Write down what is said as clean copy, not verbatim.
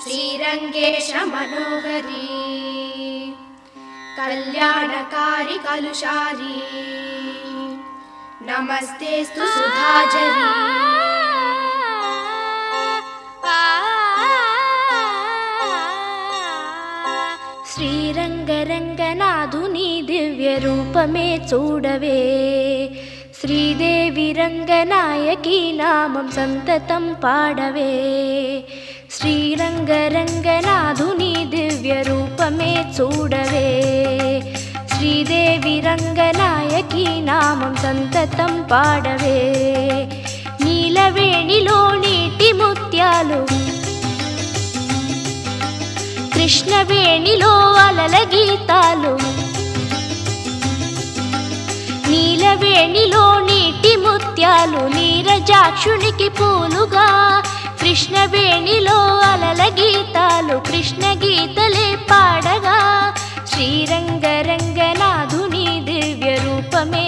श्रीरंगेश मनोहरी कल्याणकारी कलुषारी नमस्तेस्तु सुधाजरी। శ్రీరంగరంగనాథుని దివ్య రూపమే చూడవే, శ్రీదేవి రంగనాయకి నామం సంతతం పాడవే। శ్రీరంగరంగనాథుని దివ్య రూపమే చూడవే, శ్రీదేవి రంగనాయకి నామం సంతతం పాడవే। నీలవేణిలో నీటి ముత్యాలు, కృష్ణవేణిలో అలల గీతాలు, నీలవేణిలో నీటి ముత్యాలు నీరజాక్షునికి పూలుగా, కృష్ణవేణిలో అలల గీతాలు కృష్ణ గీతలే పాడగా। శ్రీరంగరంగనాథుని దివ్య రూపమే